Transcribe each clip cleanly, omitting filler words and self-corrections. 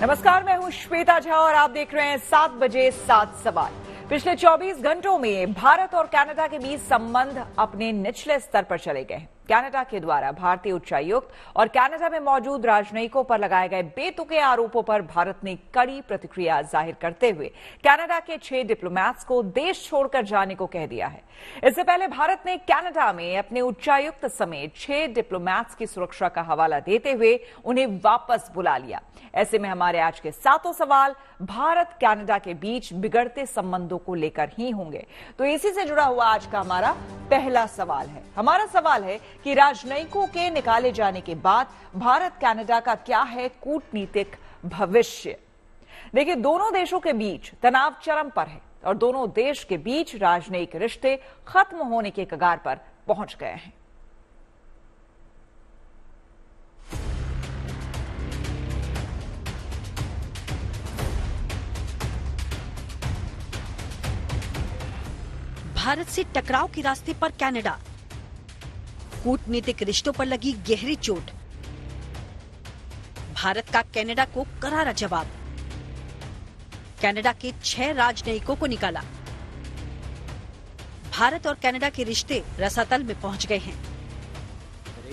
नमस्कार, मैं हूं श्वेता झा और आप देख रहे हैं 7 बजे 7 सवाल। पिछले 24 घंटों में भारत और कनाडा के बीच संबंध अपने निचले स्तर पर चले गए हैं। कनाडा के द्वारा भारतीय उच्चायुक्त और कनाडा में मौजूद राजनयिकों पर लगाए गए बेतुके आरोपों पर भारत ने कड़ी प्रतिक्रिया जाहिर करते हुए कनाडा के 6 डिप्लोमैट्स को देश छोड़कर जाने को कह दिया है। इससे पहले भारत ने कनाडा में अपने उच्चायुक्त समेत 6 डिप्लोमैट्स की सुरक्षा का हवाला देते हुए उन्हें वापस बुला लिया। ऐसे में हमारे आज के 7 सवाल भारत कनाडा के बीच बिगड़ते संबंधों को लेकर ही होंगे। तो इसी से जुड़ा हुआ आज का हमारा पहला सवाल है। हमारा सवाल है कि राजनयिकों के निकाले जाने के बाद भारत कनाडा का क्या है कूटनीतिक भविष्य। देखिए, दोनों देशों के बीच तनाव चरम पर है और दोनों देश के बीच राजनयिक रिश्ते खत्म होने के कगार पर पहुंच गए हैं। भारत से टकराव के रास्ते पर कनाडा, कूटनीतिक रिश्तों पर लगी गहरी चोट, भारत का कनाडा को करारा जवाब, कनाडा के 6 राजनयिकों को निकाला, भारत और कनाडा के रिश्ते रसातल में पहुंच गए हैं।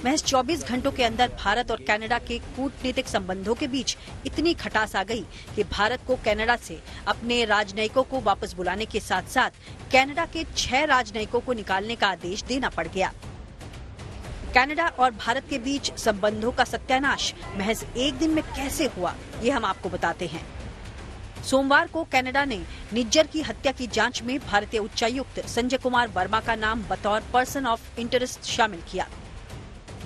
महज 24 घंटों के अंदर भारत और कनाडा के कूटनीतिक संबंधों के बीच इतनी खटास आ गई कि भारत को कनाडा से अपने राजनयिकों को वापस बुलाने के साथ साथ कनाडा के 6 राजनयिकों को निकालने का आदेश देना पड़ गया। कनाडा और भारत के बीच संबंधों का सत्यानाश महज एक दिन में कैसे हुआ, ये हम आपको बताते हैं। सोमवार को कनाडा ने निज्जर की हत्या की जांच में भारतीय उच्चायुक्त संजय कुमार वर्मा का नाम बतौर पर्सन ऑफ इंटरेस्ट शामिल किया।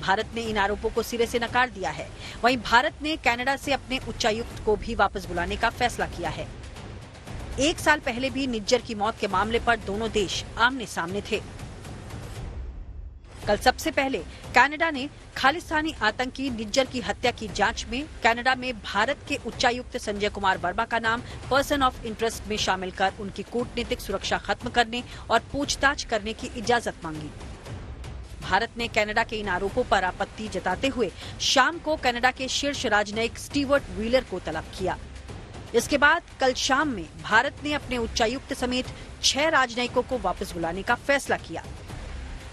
भारत ने इन आरोपों को सिरे से नकार दिया है। वहीं भारत ने कनाडा से अपने उच्चायुक्त को भी वापस बुलाने का फैसला किया है। 1 साल पहले भी निज्जर की मौत के मामले पर दोनों देश आमने सामने थे। कल सबसे पहले कनाडा ने खालिस्तानी आतंकी निज्जर की हत्या की जांच में कनाडा में भारत के उच्चायुक्त संजय कुमार वर्मा का नाम पर्सन ऑफ इंटरेस्ट में शामिल कर उनकी कूटनीतिक सुरक्षा खत्म करने और पूछताछ करने की इजाजत मांगी। भारत ने कनाडा के इन आरोपों पर आपत्ति जताते हुए शाम को कनाडा के शीर्ष राजनयिक स्टीवर्ट व्हीलर को तलब किया। इसके बाद कल शाम में भारत ने अपने उच्चायुक्त समेत 6 राजनयिकों को वापस बुलाने का फैसला किया।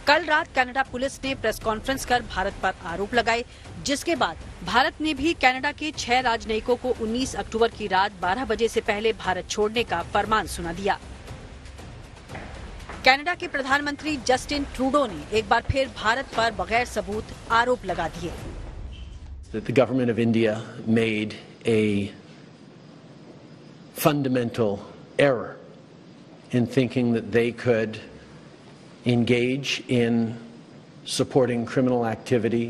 कल रात कनाडा पुलिस ने प्रेस कॉन्फ्रेंस कर भारत पर आरोप लगाए, जिसके बाद भारत ने भी कनाडा के 6 राजनयिकों को 19 अक्टूबर की रात 12 बजे से पहले भारत छोड़ने का फरमान सुना दिया। कनाडा के प्रधानमंत्री जस्टिन ट्रूडो ने एक बार फिर भारत पर बगैर सबूत आरोप लगा दिए। The government of India made a fundamental error in thinking that they could engage in supporting criminal activity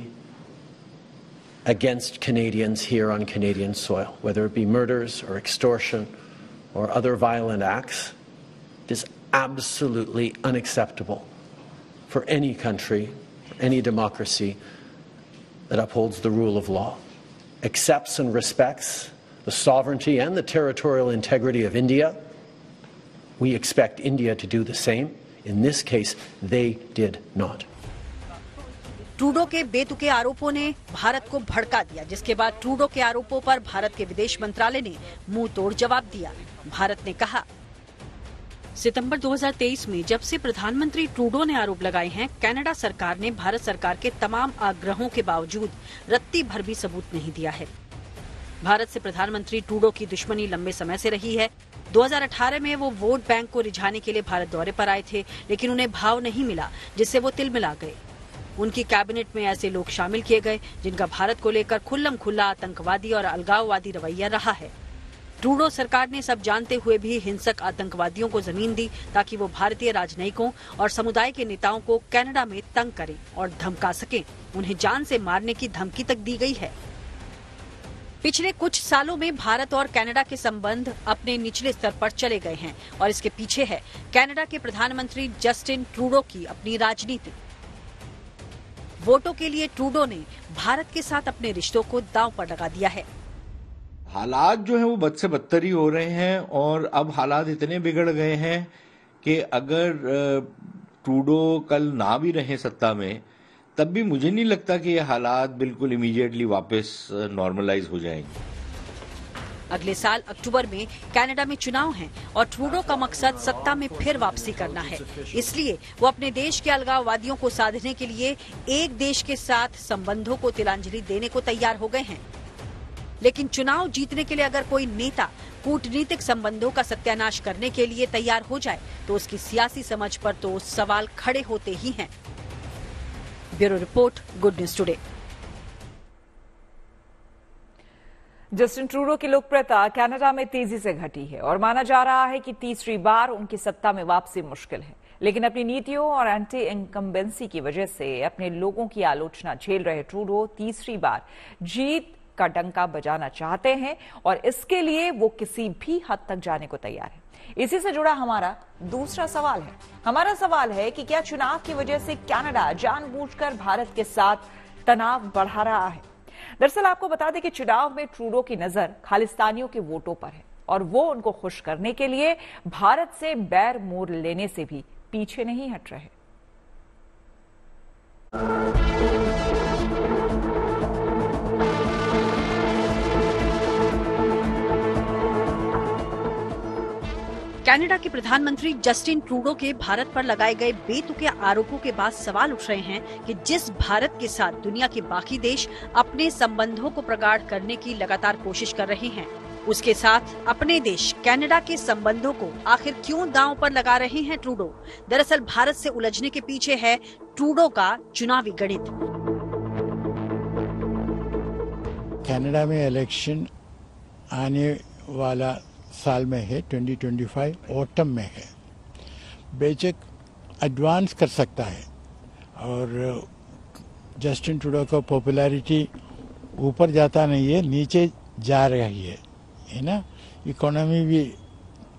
against Canadians here on Canadian soil, whether it be murders or extortion or other violent acts. It is absolutely unacceptable for any country, any democracy that upholds the rule of law, accepts and respects the sovereignty and the territorial integrity of India. We expect India to do the same. In this case, they did not. Trudeau के बेतुके आरोपों ने भारत को भड़का दिया, जिसके बाद Trudeau के आरोपों पर भारत के विदेश मंत्रालय ने मुंह तोड़ जवाब दिया। भारत ने कहा, सितंबर 2023 में जब से प्रधानमंत्री ट्रूडो ने आरोप लगाए हैं, कनाडा सरकार ने भारत सरकार के तमाम आग्रहों के बावजूद रत्ती भर भी सबूत नहीं दिया है। भारत से प्रधानमंत्री ट्रूडो की दुश्मनी लंबे समय से रही है। 2018 में वो वोट बैंक को रिझाने के लिए भारत दौरे पर आए थे, लेकिन उन्हें भाव नहीं मिला, जिससे वो तिलमिला गए। उनकी कैबिनेट में ऐसे लोग शामिल किए गए जिनका भारत को लेकर खुल्लम खुल्ला आतंकवादी और अलगाववादी रवैया रहा है। ट्रूडो सरकार ने सब जानते हुए भी हिंसक आतंकवादियों को जमीन दी ताकि वो भारतीय राजनयिकों और समुदाय के नेताओं को कनाडा में तंग करें और धमका सकें। उन्हें जान से मारने की धमकी तक दी गई है। पिछले कुछ सालों में भारत और कनाडा के संबंध अपने निचले स्तर पर चले गए हैं और इसके पीछे है कनाडा के प्रधानमंत्री जस्टिन ट्रूडो की अपनी राजनीति। वोटों के लिए ट्रूडो ने भारत के साथ अपने रिश्तों को दांव पर लगा दिया है। हालात जो है वो बद से बदतर ही हो रहे हैं और अब हालात इतने बिगड़ गए हैं कि अगर ट्रूडो कल ना भी रहे सत्ता में, तब भी मुझे नहीं लगता कि ये हालात बिल्कुल इमीडिएटली वापस नॉर्मलाइज हो जाएंगे। अगले साल अक्टूबर में कनाडा में चुनाव हैं और ट्रूडो का मकसद सत्ता में फिर वापसी करना है। इसलिए वो अपने देश के अलगाववादियों को साधने के लिए एक देश के साथ संबंधों को तिलांजलि देने को तैयार हो गए हैं। लेकिन चुनाव जीतने के लिए अगर कोई नेता कूटनीतिक संबंधों का सत्यानाश करने के लिए तैयार हो जाए तो उसकी सियासी समझ पर तो सवाल खड़े होते ही हैं। Bureau report, good news today. Justin Trudeau की लोकप्रियता कनाडा में तेजी से घटी है और माना जा रहा है कि तीसरी बार उनकी सत्ता में वापसी मुश्किल है। लेकिन अपनी नीतियों और एंटी इनकम्बेंसी की वजह से अपने लोगों की आलोचना झेल रहे ट्रूडो तीसरी बार जीत का डंका बजाना चाहते हैं और इसके लिए वो किसी भी हद तक जाने को तैयार है। इसी से जुड़ा हमारा दूसरा सवाल है। हमारा सवाल है कि क्या चुनाव की वजह से कनाडा जानबूझकर भारत के साथ तनाव बढ़ा रहा है? दरअसल आपको बता दें कि चुनाव में ट्रूडो की नजर खालिस्तानियों के वोटों पर है और वो उनको खुश करने के लिए भारत से बैर मोल लेने से भी पीछे नहीं हट रहे। कनाडा के प्रधानमंत्री जस्टिन ट्रूडो के भारत पर लगाए गए बेतुके आरोपों के बाद सवाल उठ रहे हैं कि जिस भारत के साथ दुनिया के बाकी देश अपने संबंधों को प्रगाढ़ करने की लगातार कोशिश कर रहे हैं, उसके साथ अपने देश कनाडा के संबंधों को आखिर क्यों दांव पर लगा रहे हैं ट्रूडो? दरअसल भारत से उलझने के पीछे है ट्रूडो का चुनावी गणित। कनाडा में इलेक्शन आने वाला साल में है, 2025 ऑटम में है। बेशक एडवांस कर सकता है और जस्टिन ट्रूडो का पॉपुलैरिटी ऊपर जाता नहीं है, नीचे जा रही है ना। इकोनॉमी भी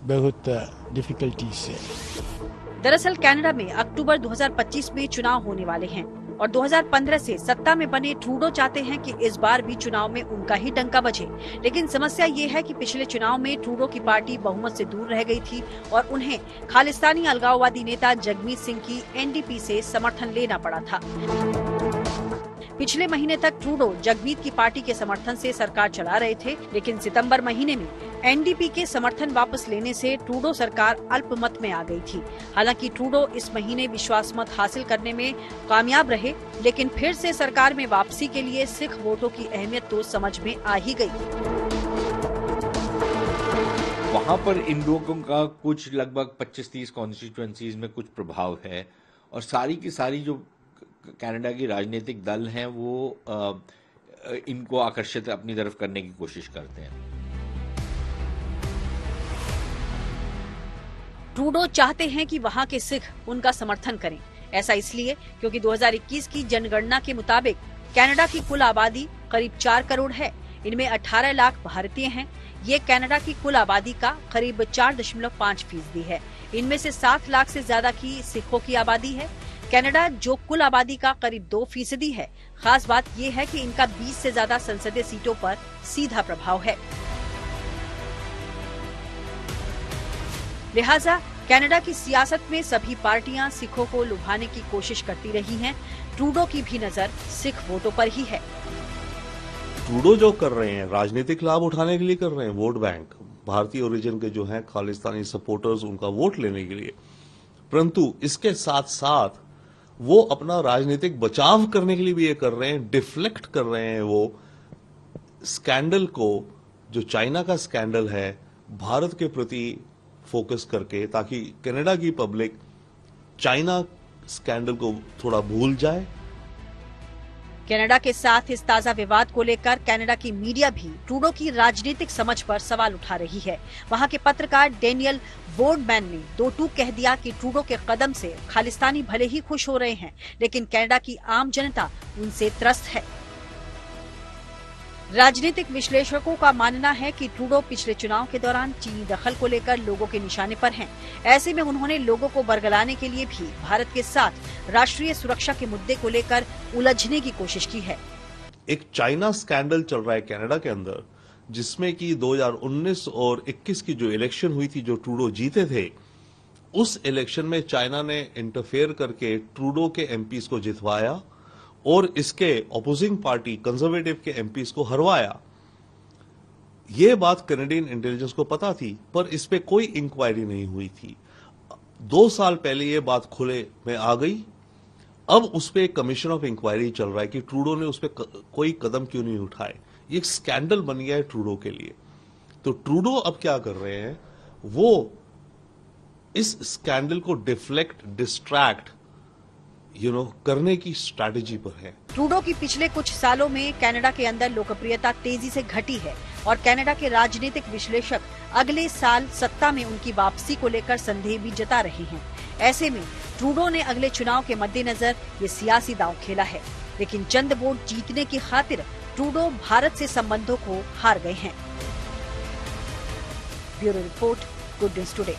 बहुत डिफिकल्टीज है। दरअसल कनाडा में अक्टूबर 2025 में चुनाव होने वाले हैं और 2015 से सत्ता में बने ट्रूडो चाहते हैं कि इस बार भी चुनाव में उनका ही डंका बजे। लेकिन समस्या ये है कि पिछले चुनाव में ट्रूडो की पार्टी बहुमत से दूर रह गई थी और उन्हें खालिस्तानी अलगाववादी नेता जगमीत सिंह की एनडीपी से समर्थन लेना पड़ा था। पिछले महीने तक ट्रूडो जगमीत की पार्टी के समर्थन से सरकार चला रहे थे, लेकिन सितंबर महीने में एनडीपी के समर्थन वापस लेने से ट्रूडो सरकार अल्पमत में आ गई थी। हालांकि ट्रूडो इस महीने विश्वास मत हासिल करने में कामयाब रहे, लेकिन फिर से सरकार में वापसी के लिए सिख वोटों की अहमियत तो समझ में आ ही गई। वहां पर इन लोगों का कुछ लगभग 25-30 कॉन्स्टिट्यूएंसीज में कुछ प्रभाव है और सारी की सारी जो कनाडा की राजनीतिक दल हैं वो इनको आकर्षित अपनी तरफ करने की कोशिश करते हैं। ट्रूडो चाहते हैं कि वहां के सिख उनका समर्थन करें। ऐसा इसलिए क्योंकि 2021 की जनगणना के मुताबिक कनाडा की कुल आबादी करीब 4 करोड़ है। इनमें 18 लाख भारतीय हैं। ये कनाडा की कुल आबादी का करीब 4.5% है। इनमें से 7 लाख से ज्यादा की सिखों की आबादी है। कनाडा जो कुल आबादी का करीब 2% है। खास बात ये है कि इनका 20 से ज्यादा संसदीय सीटों पर सीधा प्रभाव है। लिहाजा कनाडा की सियासत में सभी पार्टियां सिखों को लुभाने की कोशिश करती रही हैं। ट्रूडो की भी नजर सिख वोटों पर ही है। ट्रूडो जो कर रहे हैं राजनीतिक लाभ उठाने के लिए कर रहे हैं, वोट बैंक, भारतीय ओरिजिन के जो हैं खालिस्तानी सपोर्टर्स उनका वोट लेने के लिए, परंतु इसके साथ साथ वो अपना राजनीतिक बचाव करने के लिए भी ये कर रहे हैं, डिफ्लेक्ट कर रहे हैं वो स्कैंडल को, जो चाइना का स्कैंडल है, भारत के प्रति फोकस करके, ताकि कनाडा की पब्लिक चाइना स्कैंडल को थोड़ा भूल जाए। कनाडा के साथ इस ताजा विवाद को लेकर कनाडा की मीडिया भी ट्रूडो की राजनीतिक समझ पर सवाल उठा रही है। वहां के पत्रकार डेनियल बोर्डमैन ने दो टूक कह दिया कि ट्रूडो के कदम से खालिस्तानी भले ही खुश हो रहे हैं, लेकिन कनाडा की आम जनता उनसे त्रस्त है। राजनीतिक विश्लेषकों का मानना है कि ट्रूडो पिछले चुनाव के दौरान चीनी दखल को लेकर लोगों के निशाने पर हैं। ऐसे में उन्होंने लोगों को बरगलाने के लिए भी भारत के साथ राष्ट्रीय सुरक्षा के मुद्दे को लेकर उलझने की कोशिश की है। एक चाइना स्कैंडल चल रहा है कनाडा के अंदर, जिसमें कि 2019 और 21 की जो इलेक्शन हुई थी, जो ट्रूडो जीते थे, उस इलेक्शन में चाइना ने इंटरफेयर करके ट्रूडो के एमपीज को जितवाया और इसके ऑपोजिंग पार्टी कंजर्वेटिव के एमपीज को हरवाया। ये बात कैनेडियन इंटेलिजेंस को पता थी, पर इस पे कोई इंक्वायरी नहीं हुई थी। 2 साल पहले ये बात खुले में आ गई। अब उस पे एक कमीशन ऑफ इंक्वायरी चल रहा है कि ट्रूडो ने उस पे कोई कदम क्यों नहीं उठाए। ये एक स्कैंडल बन गया है ट्रूडो के लिए। तो ट्रूडो अब क्या कर रहे हैं, वो इस स्कैंडल को डिस्ट्रैक्ट करने की स्ट्रैटेजी पर है। ट्रूडो की पिछले कुछ सालों में कनाडा के अंदर लोकप्रियता तेजी से घटी है और कनाडा के राजनीतिक विश्लेषक अगले साल सत्ता में उनकी वापसी को लेकर संदेह भी जता रहे हैं। ऐसे में ट्रूडो ने अगले चुनाव के मद्देनजर ये सियासी दांव खेला है, लेकिन चंद वोट जीतने की खातिर ट्रूडो भारत से संबंधों को हार गए हैं। Bureau report, good news today.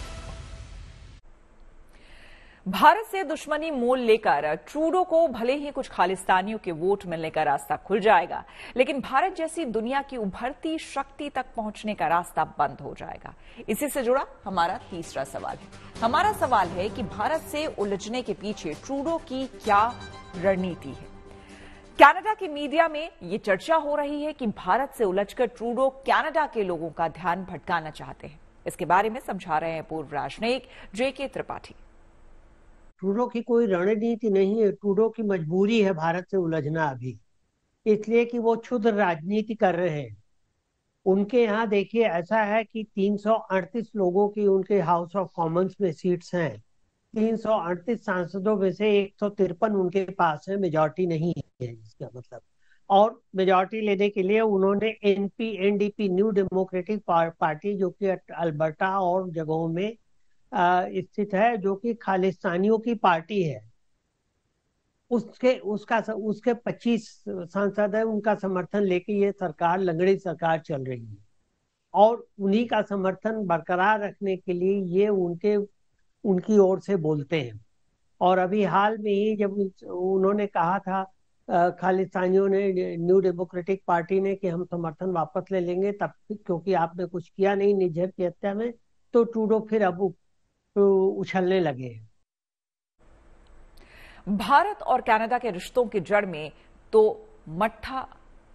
Bharat से दुश्मनी मोल लेकर ट्रूडो को भले ही कुछ खालिस्तानियों के वोट मिलने का रास्ता खुल जाएगा, लेकिन भारत जैसी दुनिया की उभरती शक्ति तक पहुंचने का रास्ता बंद हो जाएगा। इसी से जुड़ा हमारा तीसरा सवाल है। हमारा सवाल है कि भारत से उलझने के पीछे ट्रूडो की क्या रणनीति है। कनाडा के मीडिया में ये चर्चा हो रही है कि भारत से उलझकर ट्रूडो कनाडा के लोगों का ध्यान भटकाना चाहते हैं। इसके बारे में समझा रहे हैं पूर्व राजनयिक JK त्रिपाठी। ट्रूडो की कोई रणनीति नहीं है, ट्रूडो की मजबूरी है भारत से उलझना अभी, इसलिए कि वो क्षुद्र राजनीति कर रहे हैं। उनके यहाँ देखिए ऐसा है कि 338 लोगों की उनके हाउस ऑफ कॉमन्स में सीट्स हैं। 338 सांसदों में से 153 उनके पास है, मेजॉरिटी नहीं है इसका मतलब। और मेजॉरिटी लेने के लिए उन्होंने NDP न्यू डेमोक्रेटिक पार्टी, जो कि अल्बर्टा और जगहों में स्थित है, जो कि खालिस्तानियों की पार्टी है, उसके 25 सांसद है, उनका समर्थन लेके ये सरकार, लंगड़ी सरकार चल रही है। और उन्हीं का समर्थन बरकरार रखने के लिए ये उनकी ओर से बोलते हैं। और अभी हाल में ही जब उन्होंने कहा था खालिस्तानियों ने, न्यू डेमोक्रेटिक पार्टी ने, कि हम समर्थन वापस ले लेंगे तब, क्योंकि आपने कुछ किया नहीं निज्जर की हत्या में, तो ट्रूडो फिर अब उछलने लगे। भारत और कनाडा के रिश्तों की जड़ में तो मट्ठा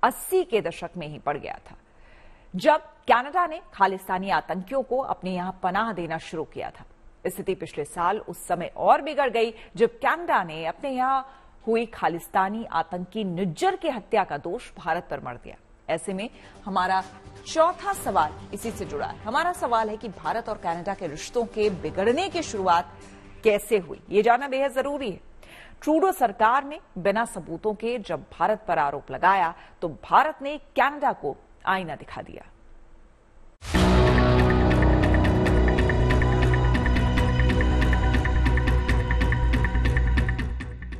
80 के दशक में ही पड़ गया था, जब कनाडा ने खालिस्तानी आतंकियों को अपने यहां पनाह देना शुरू किया था। स्थिति पिछले साल उस समय और बिगड़ गई जब कनाडा ने अपने यहां हुई खालिस्तानी आतंकी निज्जर की हत्या का दोष भारत पर मढ़ दिया। ऐसे में हमारा चौथा सवाल इसी से जुड़ा है। हमारा सवाल है कि भारत और कनाडा के रिश्तों के बिगड़ने की शुरुआत कैसे हुई, ये जानना बेहद जरूरी है। ट्रूडो सरकार ने बिना सबूतों के जब भारत पर आरोप लगाया तो भारत ने कनाडा को आईना दिखा दिया।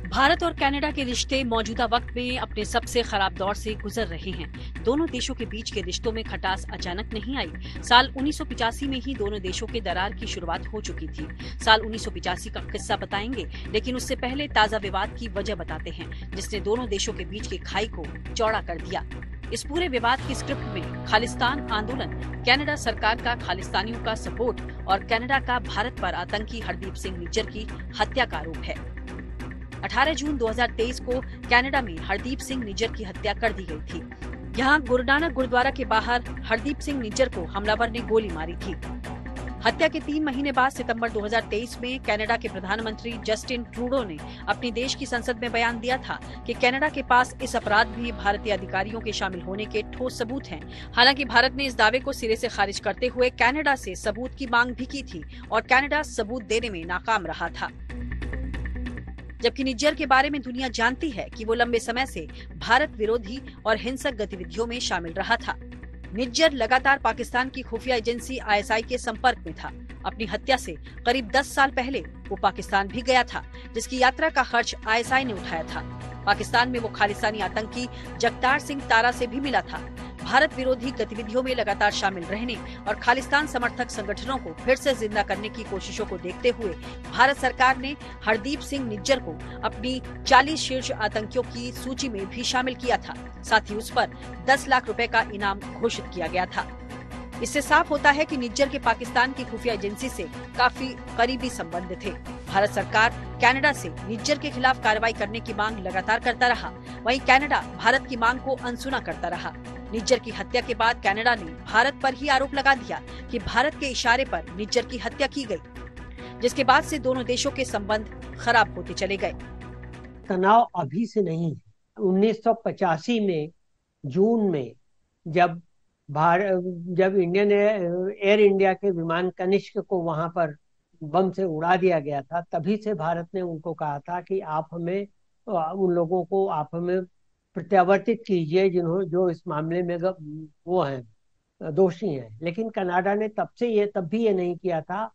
भारत और कनाडा के रिश्ते मौजूदा वक्त में अपने सबसे खराब दौर से गुजर रहे हैं। दोनों देशों के बीच के रिश्तों में खटास अचानक नहीं आई। साल 1985 में ही दोनों देशों के दरार की शुरुआत हो चुकी थी। साल 1985 का किस्सा बताएंगे, लेकिन उससे पहले ताजा विवाद की वजह बताते हैं, जिसने दोनों देशों के बीच की खाई को चौड़ा कर दिया। इस पूरे विवाद की स्क्रिप्ट में खालिस्तान आंदोलन, कनाडा सरकार का खालिस्तानियों का सपोर्ट और कनाडा का भारत पर आतंकी हरदीप सिंह निज्जर की हत्या का आरोप है। 18 जून 2023 को कनाडा में हरदीप सिंह निज्जर की हत्या कर दी गई थी। यहाँ गुरुनानक गुरुद्वारा के बाहर हरदीप सिंह निज्जर को हमलावर ने गोली मारी थी। हत्या के 3 महीने बाद सितंबर 2023 में कनाडा के प्रधानमंत्री जस्टिन ट्रूडो ने अपने देश की संसद में बयान दिया था कि कनाडा के पास इस अपराध में भारतीय अधिकारियों के शामिल होने के ठोस सबूत हैं। हालांकि भारत ने इस दावे को सिरे से खारिज करते हुए कनाडा से सबूत की मांग भी की थी और कनाडा सबूत देने में नाकाम रहा था। जबकि निज्जर के बारे में दुनिया जानती है कि वो लंबे समय से भारत विरोधी और हिंसक गतिविधियों में शामिल रहा था। निज्जर लगातार पाकिस्तान की खुफिया एजेंसी ISI के संपर्क में था। अपनी हत्या से करीब 10 साल पहले वो पाकिस्तान भी गया था, जिसकी यात्रा का खर्च ISI ने उठाया था। पाकिस्तान में वो खालिस्तानी आतंकी जगतार सिंह तारा से भी मिला था। भारत विरोधी गतिविधियों में लगातार शामिल रहने और खालिस्तान समर्थक संगठनों को फिर से जिंदा करने की कोशिशों को देखते हुए भारत सरकार ने हरदीप सिंह निज्जर को अपनी 40 शीर्ष आतंकियों की सूची में भी शामिल किया था। साथ ही उस पर 10 लाख रुपए का इनाम घोषित किया गया था। इससे साफ होता है कि निज्जर के पाकिस्तान की खुफिया एजेंसी से काफी करीबी संबंध थे। भारत सरकार कनाडा से निज्जर के खिलाफ कार्रवाई करने की मांग लगातार करता रहा, वहीं कनाडा भारत की मांग को अनसुना करता रहा। निज्जर की हत्या के बाद कनाडा ने भारत पर ही आरोप लगा दिया कि भारत के इशारे पर निज्जर की हत्या की गई, जिसके बाद से दोनों देशों के संबंध खराब होते चले गए। तनाव अभी से नहीं है। 1985 में जून में जब इंडियन एयर इंडिया के विमान कनिष्क को वहां पर बम से उड़ा दिया गया था, तभी से भारत ने उनको कहा था कि आप हमें उन लोगों को आप हमें प्रत्यावर्तित कीजिए जो इस मामले में वो हैं दोषी हैं। लेकिन कनाडा ने तब भी ये नहीं किया था।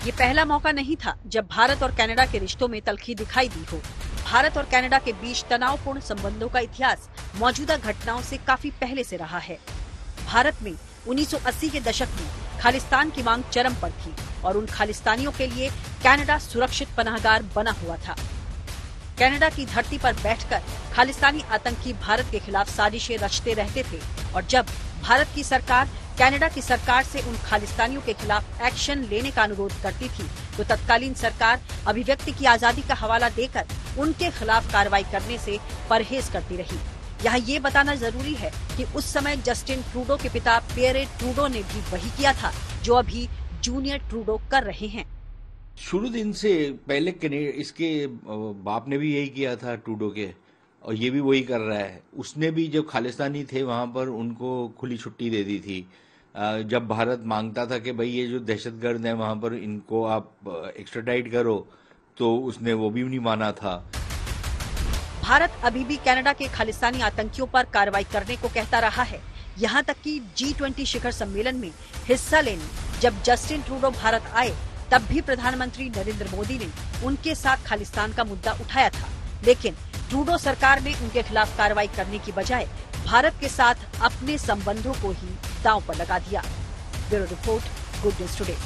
ये पहला मौका नहीं था जब भारत और कनाडा के रिश्तों में तल्खी दिखाई दी हो। भारत और कनाडा के बीच तनावपूर्ण संबंधों का इतिहास मौजूदा घटनाओं से काफी पहले से रहा है। भारत में 1980 के दशक में खालिस्तान की मांग चरम पर थी और उन खालिस्तानियों के लिए कनाडा सुरक्षित पनाहगार बना हुआ था। कनाडा की धरती पर बैठकर खालिस्तानी आतंकी भारत के खिलाफ साजिशें रचते रहते थे और जब भारत की सरकार कनाडा की सरकार से उन खालिस्तानियों के खिलाफ एक्शन लेने का अनुरोध करती थी तो तत्कालीन सरकार अभिव्यक्ति की आजादी का हवाला देकर उनके खिलाफ कार्रवाई करने से परहेज करती रही। यहाँ ये बताना जरूरी है कि उस समय जस्टिन ट्रूडो के पिता पियरे ट्रूडो ने भी वही किया था जो अभी जूनियर ट्रूडो कर रहे हैं। शुरू दिन से पहले इसके बाप ने भी यही किया था ट्रूडो के, और ये भी वही कर रहा है। उसने भी जब खालिस्तानी थे वहां पर उनको खुली छुट्टी दे दी थी। जब भारत मांगता था कि भाई ये जो दहशतगर्द हैं वहां पर इनको आप एक्स्ट्राडाइट करो, तो उसने वो भी नहीं माना था। भारत अभी भी कनाडा के खालिस्तानी आतंकियों पर कार्रवाई करने को कहता रहा है। यहाँ तक कि G20 शिखर सम्मेलन में हिस्सा लेने जब जस्टिन ट्रूडो भारत आए तब भी प्रधानमंत्री नरेंद्र मोदी ने उनके साथ खालिस्तान का मुद्दा उठाया था, लेकिन ट्रूडो सरकार ने उनके खिलाफ कार्रवाई करने की बजाय भारत के साथ अपने संबंधों को ही दांव पर लगा दिया। Bureau report, good news today.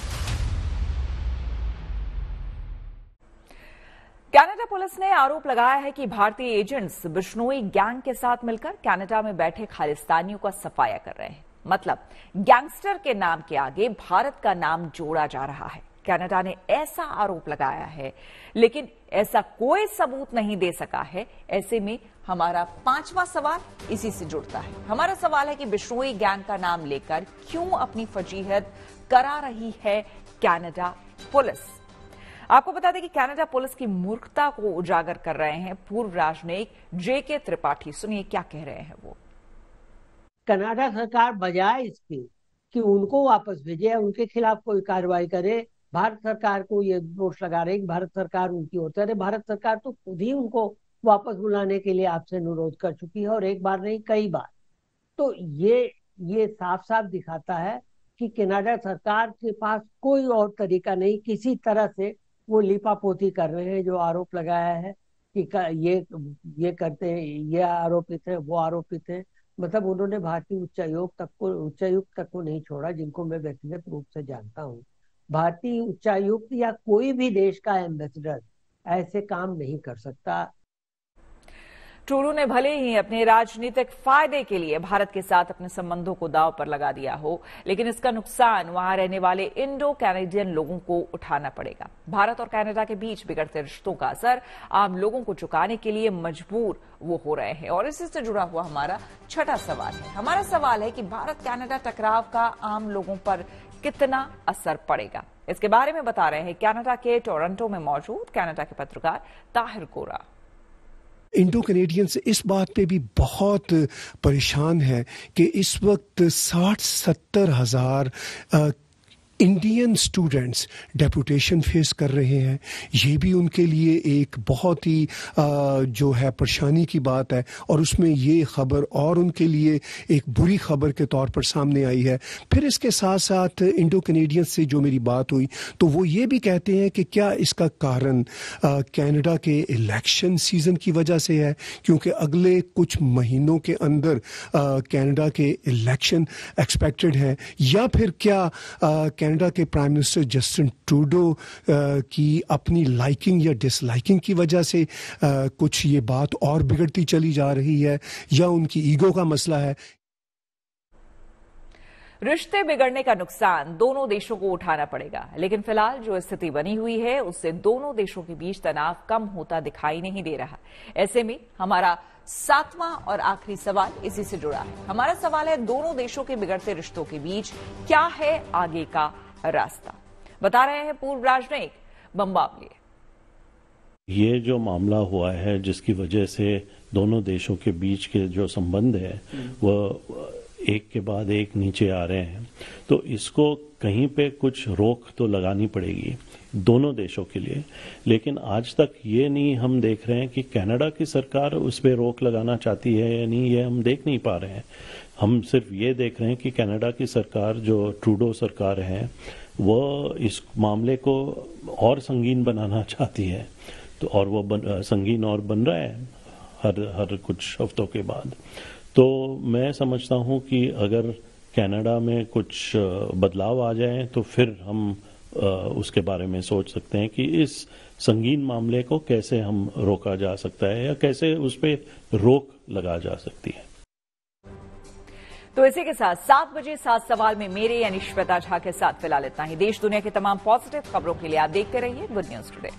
Canada police ने आरोप लगाया है कि भारतीय एजेंट्स बिश्नोई गैंग के साथ मिलकर कनाडा में बैठे खालिस्तानियों का सफाया कर रहे हैं। मतलब गैंगस्टर के नाम के आगे भारत का नाम जोड़ा जा रहा है। कनाडा ने ऐसा आरोप लगाया है, लेकिन ऐसा कोई सबूत नहीं दे सका है। ऐसे में हमारा पांचवा सवाल इसी से जुड़ता है। हमारा सवाल है कि बिश्नोई गैंग का नाम लेकर क्यों अपनी फजीहत करा रही है कनाडा पुलिस। आपको बता दें कि कनाडा पुलिस की मूर्खता को उजागर कर रहे हैं पूर्व राजनयिक JK त्रिपाठी। सुनिए क्या कह रहे हैं वो। कनाडा सरकार बजाय इसके कि उनको वापस भेजे, उनके खिलाफ कोई कार्रवाई करे, भारत सरकार को ये दोष लगा रहे कि भारत सरकार उनकी होती है। भारत सरकार तो खुद ही उनको वापस बुलाने के लिए आपसे अनुरोध कर चुकी है, और एक बार नहीं कई बार। तो ये साफ साफ दिखाता है कि कनाडा सरकार के पास कोई और तरीका नहीं, किसी तरह से वो लिपापोती कर रहे हैं। जो आरोप लगाया है कि ये करते हैं, ये आरोपित है, वो आरोपित है। मतलब उन्होंने भारतीय उच्चायुक्त तक को नहीं छोड़ा, जिनको मैं व्यक्तिगत रूप से जानता हूँ। भारतीय उच्चायुक्त या कोई भी देश का एम्बेसडर ऐसे काम नहीं कर सकता। ट्रूडो ने भले ही अपने राजनीतिक फायदे के लिए भारत के साथ अपने संबंधों को दांव पर लगा दिया हो, लेकिन इसका नुकसान वहां रहने वाले इंडो कैनेडियन लोगों को उठाना पड़ेगा। भारत और कनाडा के बीच बिगड़ते रिश्तों का असर आम लोगों को चुकाने के लिए मजबूर वो हो रहे हैं। और इसी से जुड़ा हुआ हमारा छठा सवाल है। हमारा सवाल है कि भारत कनाडा टकराव का आम लोगों पर कितना असर पड़ेगा। इसके बारे में बता रहे हैं कनाडा के टोरंटो में मौजूद कनाडा के पत्रकार ताहिर गोरा। इंडो कैनेडियंस इस बात पे भी बहुत परेशान है कि इस वक्त 60-70 हजार इंडियन स्टूडेंट्स डेपुटेशन फेस कर रहे हैं। ये भी उनके लिए एक बहुत ही जो है परेशानी की बात है, और उसमें ये खबर और उनके लिए एक बुरी खबर के तौर पर सामने आई है। फिर इसके साथ साथ इंडो कैनेडियंस से जो मेरी बात हुई तो वो ये भी कहते हैं कि क्या इसका कारण कनाडा के इलेक्शन सीजन की वजह से है, क्योंकि अगले कुछ महीनों के अंदर कनाडा के इलेक्शन एक्सपेक्टेड हैं, या फिर क्या कनाडा के प्राइम मिनिस्टर जस्टिन ट्रूडो की अपनी लाइकिंग या डिसलाइकिंग की वजह से कुछ ये बात और बिगड़ती चली जा रही है, या उनकी ईगो का मसला है। रिश्ते बिगड़ने का नुकसान दोनों देशों को उठाना पड़ेगा, लेकिन फिलहाल जो स्थिति बनी हुई है उससे दोनों देशों के बीच तनाव कम होता दिखाई नहीं दे रहा। ऐसे में हमारा 7वां और आखिरी सवाल इसी से जुड़ा है। हमारा सवाल है, दोनों देशों के बिगड़ते रिश्तों के बीच क्या है आगे का रास्ता? बता रहे हैं पूर्व राजनयिक बम्बावली। ये जो मामला हुआ है जिसकी वजह से दोनों देशों के बीच के जो संबंध है वह एक के बाद एक नीचे आ रहे हैं, तो इसको कहीं पे कुछ रोक तो लगानी पड़ेगी दोनों देशों के लिए। लेकिन आज तक ये नहीं हम देख रहे हैं कि कनाडा की सरकार उस पर रोक लगाना चाहती है या नहीं, ये हम देख नहीं पा रहे हैं। हम सिर्फ ये देख रहे हैं कि कनाडा की सरकार जो ट्रूडो सरकार है वह इस मामले को और संगीन बनाना चाहती है, तो और वो संगीन और बन रहा है हर कुछ हफ्तों के बाद। तो मैं समझता हूं कि अगर कनाडा में कुछ बदलाव आ जाए तो फिर हम उसके बारे में सोच सकते हैं कि इस संगीन मामले को कैसे हम रोका जा सकता है या कैसे उस पर रोक लगा जा सकती है। तो इसी के साथ 7 बजे 7 सवाल में मेरे यानी श्वेता झा के साथ फिलहाल इतना ही। देश दुनिया की तमाम पॉजिटिव खबरों के लिए आप देखते रहिए गुड न्यूज टुडे।